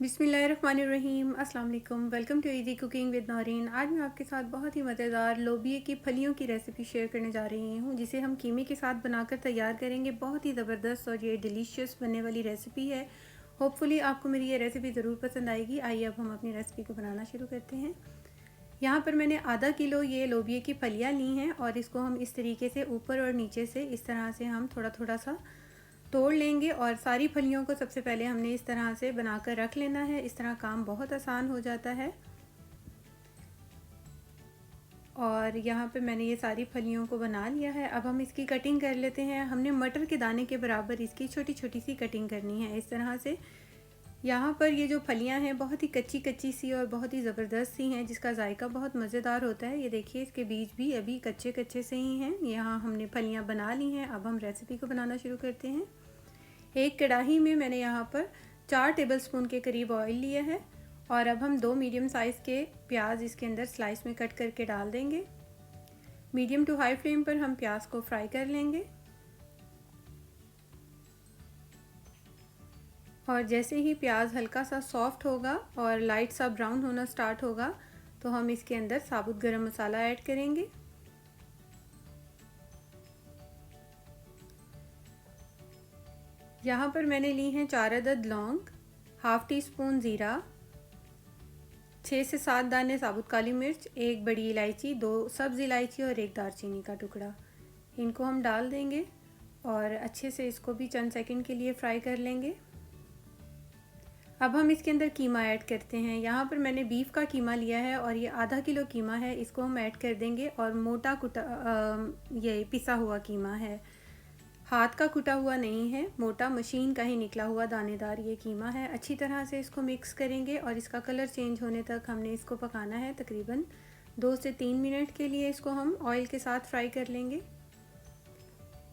बिस्मिल्लाहिर्रहमानिर्रहीम। अस्सलाम वालेकुम। Welcome to easy cooking with Naureen. आज मैं आपके साथ बहुत ही मज़ेदार लोबिया की फलियों की रेसिपी शेयर करने जा रही हूँ, जिसे हम कीमे के साथ बनाकर तैयार करेंगे। बहुत ही ज़बरदस्त और ये डिलीशियस बनने वाली रेसिपी है। होपफुली आपको मेरी ये रेसिपी ज़रूर पसंद आएगी। आइए अब हम अपनी रेसिपी को बनाना शुरू करते हैं। यहाँ पर मैंने आधा किलो ये लोबिया की फलियाँ ली हैं और इसको हम इस तरीके से ऊपर और नीचे से इस तरह से हम थोड़ा थोड़ा सा तोड़ लेंगे। और सारी फलियों को सबसे पहले हमने इस तरह से बनाकर रख लेना है। इस तरह काम बहुत आसान हो जाता है। और यहाँ पे मैंने ये सारी फलियों को बना लिया है। अब हम इसकी कटिंग कर लेते हैं। हमने मटर के दाने के बराबर इसकी छोटी छोटी सी कटिंग करनी है इस तरह से। यहाँ पर ये जो फलियाँ हैं बहुत ही कच्ची कच्ची सी और बहुत ही ज़बरदस्त सी हैं, जिसका जायका बहुत मज़ेदार होता है। ये देखिए, इसके बीज भी अभी कच्चे कच्चे से ही हैं। यहाँ हमने फलियाँ बना ली हैं। अब हम रेसिपी को बनाना शुरू करते हैं। एक कढ़ाई में मैंने यहाँ पर 4 टेबलस्पून के करीब ऑयल लिया है और अब हम 2 मीडियम साइज़ के प्याज इसके अंदर स्लाइस में कट करके डाल देंगे। मीडियम टू हाई फ्लेम पर हम प्याज को फ्राई कर लेंगे। और जैसे ही प्याज हल्का सा सॉफ्ट होगा और लाइट सा ब्राउन होना स्टार्ट होगा तो हम इसके अंदर साबुत गरम मसाला ऐड करेंगे। यहाँ पर मैंने ली हैं 4 अदद लौंग, हाफ़ टी स्पून ज़ीरा, 6 से 7 दाने साबुत काली मिर्च, 1 बड़ी इलायची, 2 सब्ज़ इलायची और 1 दालचीनी का टुकड़ा। इनको हम डाल देंगे और अच्छे से इसको भी चंद सेकंड के लिए फ्राई कर लेंगे। अब हम इसके अंदर कीमा ऐड करते हैं। यहाँ पर मैंने बीफ का कीमा लिया है और ये आधा किलो कीमा है। इसको हम ऐड कर देंगे और मोटा कुटा ये पिसा हुआ कीमा है, हाथ का कुटा हुआ नहीं है, मोटा मशीन का ही निकला हुआ दानेदार ये कीमा है। अच्छी तरह से इसको मिक्स करेंगे और इसका कलर चेंज होने तक हमने इसको पकाना है। तकरीबन 2 से 3 मिनट के लिए इसको हम ऑयल के साथ फ्राई कर लेंगे।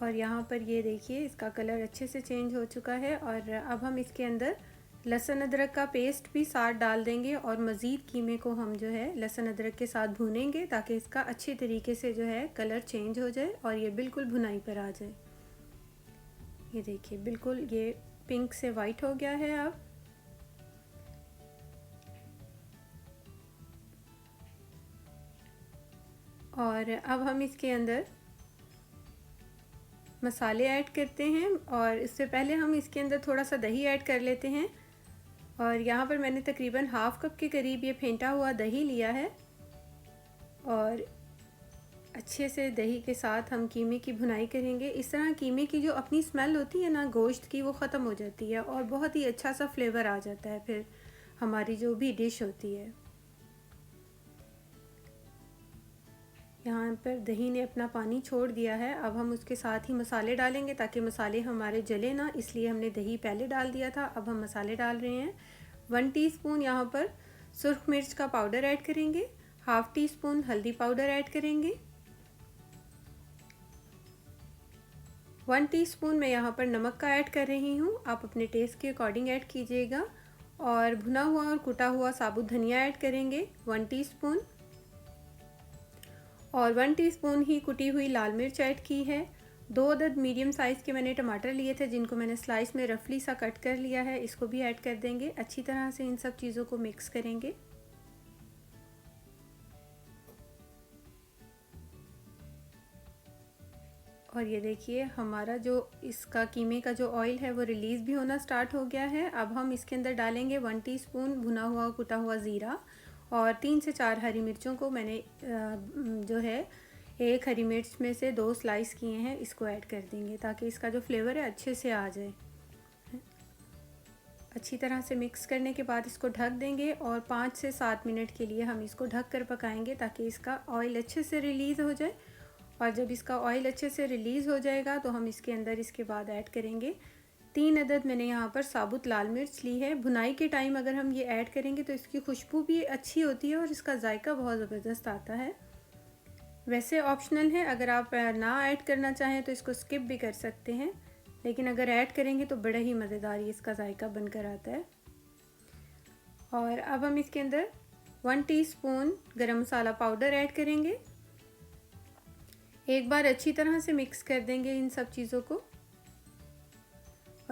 और यहाँ पर ये देखिए, इसका कलर अच्छे से चेंज हो चुका है। और अब हम इसके अंदर लहसुन अदरक का पेस्ट भी साथ डाल देंगे और मज़ीद कीमे को हम जो है लहसुन अदरक के साथ भूनेंगे ताकि इसका अच्छी तरीके से जो है कलर चेंज हो जाए और ये बिल्कुल भुनाई पर आ जाए। ये देखिए, बिल्कुल ये पिंक से वाइट हो गया है अब। और अब हम इसके अंदर मसाले ऐड करते हैं और इससे पहले हम इसके अंदर थोड़ा सा दही ऐड कर लेते हैं। और यहाँ पर मैंने तकरीबन हाफ़ कप के करीब ये फेंटा हुआ दही लिया है और अच्छे से दही के साथ हम कीमे की भुनाई करेंगे। इस तरह कीमे की जो अपनी स्मेल होती है ना गोश्त की, वो ख़त्म हो जाती है और बहुत ही अच्छा सा फ्लेवर आ जाता है फिर हमारी जो भी डिश होती है। यहाँ पर दही ने अपना पानी छोड़ दिया है। अब हम उसके साथ ही मसाले डालेंगे ताकि मसाले हमारे जले ना, इसलिए हमने दही पहले डाल दिया था। अब हम मसाले डाल रहे हैं। 1 टीस्पून यहाँ पर सुर्ख मिर्च का पाउडर ऐड करेंगे, हाफ़ टी स्पून हल्दी पाउडर ऐड करेंगे, 1 टीस्पून मैं यहाँ पर नमक का ऐड कर रही हूँ। आप अपने टेस्ट के अकॉर्डिंग ऐड कीजिएगा। और भुना हुआ और कुटा हुआ साबुत धनिया ऐड करेंगे 1 टीस्पून। और 1 टीस्पून ही कुटी हुई लाल मिर्च ऐड की है। 2 अदद मीडियम साइज़ के मैंने टमाटर लिए थे जिनको मैंने स्लाइस में रफली सा कट कर लिया है, इसको भी ऐड कर देंगे। अच्छी तरह से इन सब चीज़ों को मिक्स करेंगे। और ये देखिए, हमारा जो इसका कीमे का जो ऑयल है वो रिलीज़ भी होना स्टार्ट हो गया है। अब हम इसके अंदर डालेंगे 1 टीस्पून भुना हुआ कुटा हुआ ज़ीरा और 3 से 4 हरी मिर्चों को मैंने जो है एक हरी मिर्च में से 2 स्लाइस किए हैं, इसको ऐड कर देंगे ताकि इसका जो फ्लेवर है अच्छे से आ जाए। अच्छी तरह से मिक्स करने के बाद इसको ढक देंगे और 5 से 7 मिनट के लिए हम इसको ढक कर पकाएंगे ताकि इसका ऑयल अच्छे से रिलीज़ हो जाए। और जब इसका ऑयल अच्छे से रिलीज़ हो जाएगा तो हम इसके अंदर इसके बाद ऐड करेंगे 3 अदद मैंने यहाँ पर साबुत लाल मिर्च ली है। भुनाई के टाइम अगर हम ये ऐड करेंगे तो इसकी खुशबू भी अच्छी होती है और इसका जायका बहुत ज़बरदस्त आता है। वैसे ऑप्शनल है, अगर आप ना ऐड करना चाहें तो इसको स्किप भी कर सकते हैं, लेकिन अगर ऐड करेंगे तो बड़ा ही मज़ेदार इसका जायका बनकर आता है। और अब हम इसके अंदर 1 टीस्पून गरम मसाला पाउडर ऐड करेंगे। एक बार अच्छी तरह से मिक्स कर देंगे इन सब चीज़ों को।